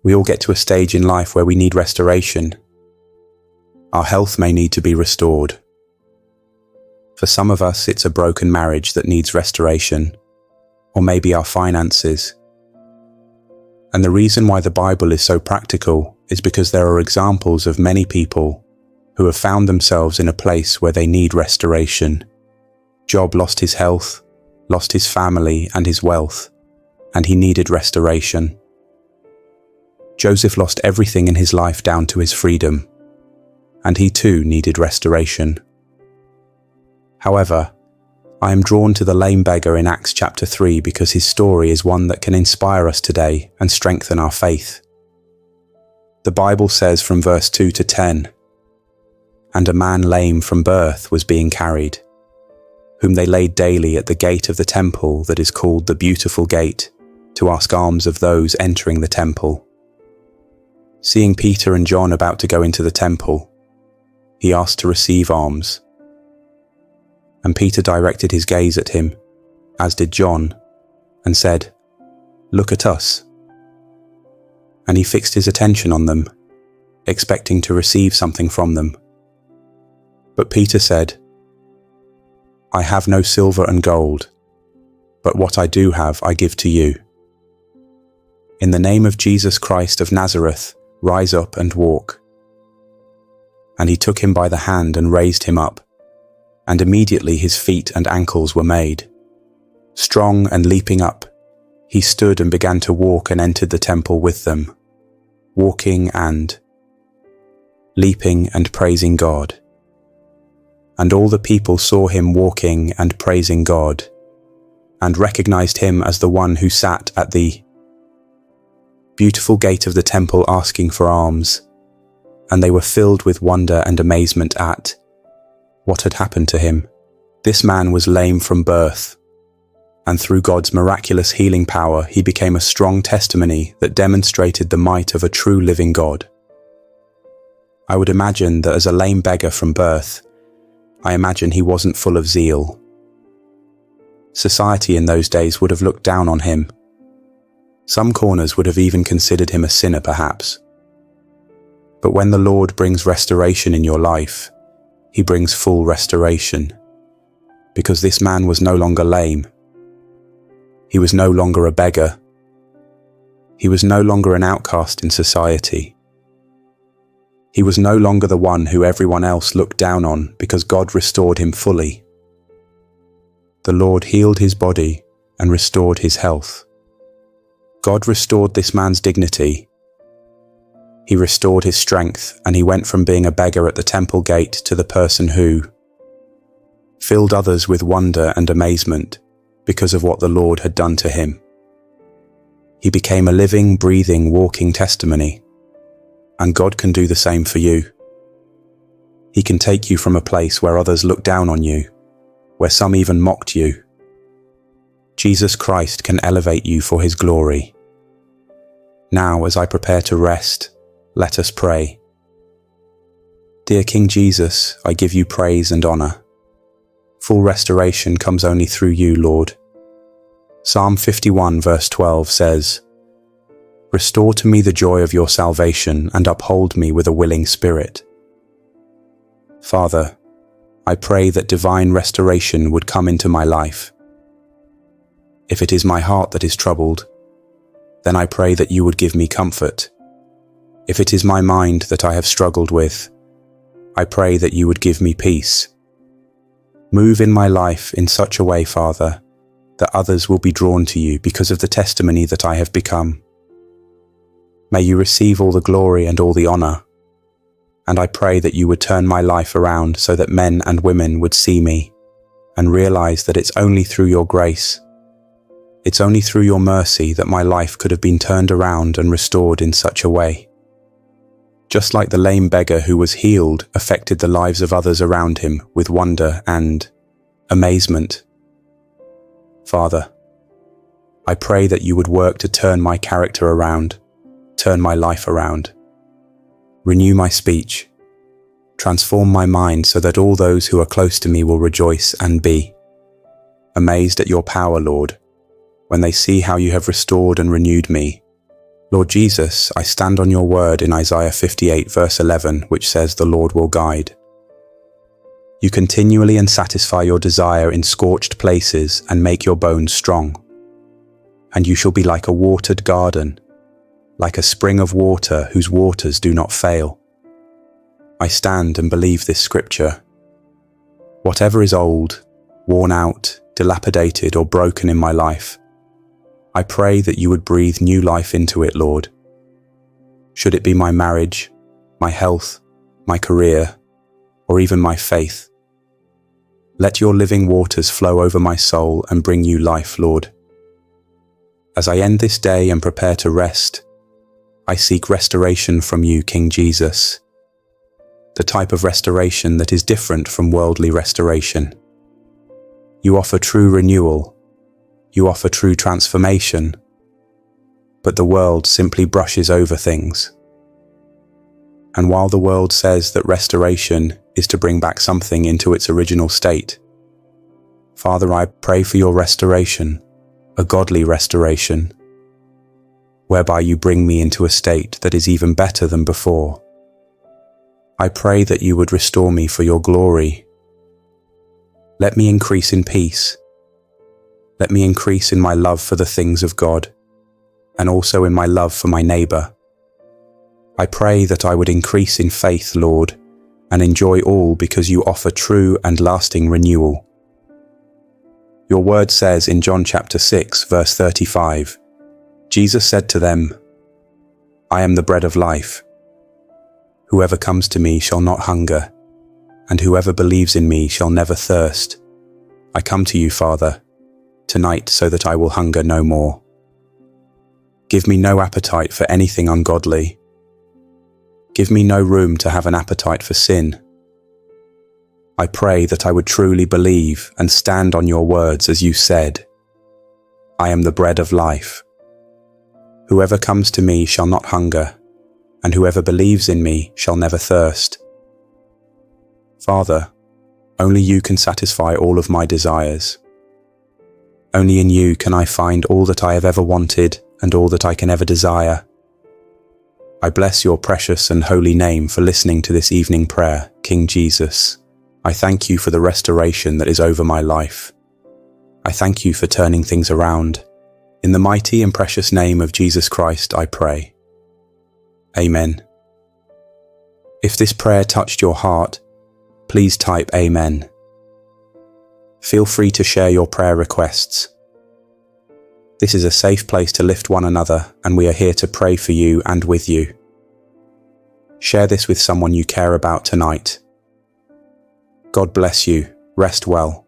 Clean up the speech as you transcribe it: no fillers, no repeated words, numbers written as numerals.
We all get to a stage in life where we need restoration. Our health may need to be restored. For some of us, it's a broken marriage that needs restoration, or maybe our finances. And the reason why the Bible is so practical is because there are examples of many people who have found themselves in a place where they need restoration. Job lost his health, lost his family and his wealth, and he needed restoration. Joseph lost everything in his life down to his freedom, and he too needed restoration. However, I am drawn to the lame beggar in Acts chapter 3 because his story is one that can inspire us today and strengthen our faith. The Bible says from verse 2 to 10, "And a man lame from birth was being carried, whom they laid daily at the gate of the temple that is called the Beautiful Gate, to ask alms of those entering the temple. Seeing Peter and John about to go into the temple, he asked to receive alms. And Peter directed his gaze at him, as did John, and said, 'Look at us.' And he fixed his attention on them, expecting to receive something from them. But Peter said, 'I have no silver and gold, but what I do have I give to you. In the name of Jesus Christ of Nazareth, rise up and walk.' And he took him by the hand and raised him up, and immediately his feet and ankles were made. Strong and leaping up, he stood and began to walk and entered the temple with them, walking and leaping and praising God. And all the people saw him walking and praising God, and recognized him as the one who sat at the beautiful gate of the temple asking for alms, and they were filled with wonder and amazement at what had happened to him. This man was lame from birth, and through God's miraculous healing power, he became a strong testimony that demonstrated the might of a true living God. I would imagine that as a lame beggar from birth, I imagine he wasn't full of zeal. Society in those days would have looked down on him. Some corners would have even considered him a sinner, perhaps. But when the Lord brings restoration in your life, he brings full restoration, because this man was no longer lame. He was no longer a beggar. He was no longer an outcast in society. He was no longer the one who everyone else looked down on because God restored him fully. The Lord healed his body and restored his health. God restored this man's dignity. He restored his strength, and he went from being a beggar at the temple gate to the person who filled others with wonder and amazement because of what the Lord had done to him. He became a living, breathing, walking testimony, and God can do the same for you. He can take you from a place where others looked down on you, where some even mocked you. Jesus Christ can elevate you for his glory. Now, as I prepare to rest, let us pray. Dear King Jesus, I give you praise and honor. Full restoration comes only through you, Lord. Psalm 51 verse 12 says, "Restore to me the joy of your salvation and uphold me with a willing spirit." Father, I pray that divine restoration would come into my life. If it is my heart that is troubled, then I pray that you would give me comfort. If it is my mind that I have struggled with, I pray that you would give me peace. Move in my life in such a way, Father, that others will be drawn to you because of the testimony that I have become. May you receive all the glory and all the honor. And I pray that you would turn my life around so that men and women would see me and realize that it's only through your grace, it's only through your mercy that my life could have been turned around and restored in such a way. Just like the lame beggar who was healed affected the lives of others around him with wonder and amazement. Father, I pray that you would work to turn my character around, turn my life around. Renew my speech, transform my mind so that all those who are close to me will rejoice and be amazed at your power, Lord, when they see how you have restored and renewed me, Lord Jesus, I stand on your word in Isaiah 58 verse 11, which says the Lord will guide. You continually and satisfy your desire in scorched places and make your bones strong. And you shall be like a watered garden, like a spring of water whose waters do not fail. I stand and believe this scripture. Whatever is old, worn out, dilapidated, or broken in my life, I pray that you would breathe new life into it, Lord. Should it be my marriage, my health, my career, or even my faith, let your living waters flow over my soul and bring you life, Lord. As I end this day and prepare to rest, I seek restoration from you, King Jesus, the type of restoration that is different from worldly restoration. You offer true renewal. You offer true transformation, but the world simply brushes over things. And while the world says that restoration is to bring back something into its original state, Father, I pray for your restoration, a godly restoration, whereby you bring me into a state that is even better than before. I pray that you would restore me for your glory. Let me increase in peace. Let me increase in my love for the things of God, and also in my love for my neighbour. I pray that I would increase in faith, Lord, and enjoy all because you offer true and lasting renewal. Your word says in John chapter 6, verse 35, Jesus said to them, I am the bread of life. Whoever comes to me shall not hunger, and whoever believes in me shall never thirst. I come to you, Father, tonight so that I will hunger no more. Give me no appetite for anything ungodly. Give me no room to have an appetite for sin. I pray that I would truly believe and stand on your words as you said, I am the bread of life. Whoever comes to me shall not hunger, and whoever believes in me shall never thirst. Father, only you can satisfy all of my desires. Only in you can I find all that I have ever wanted and all that I can ever desire. I bless your precious and holy name for listening to this evening prayer, King Jesus. I thank you for the restoration that is over my life. I thank you for turning things around. In the mighty and precious name of Jesus Christ, I pray. Amen. If this prayer touched your heart, please type Amen. Feel free to share your prayer requests. This is a safe place to lift one another, and we are here to pray for you and with you. Share this with someone you care about tonight. God bless you. Rest well.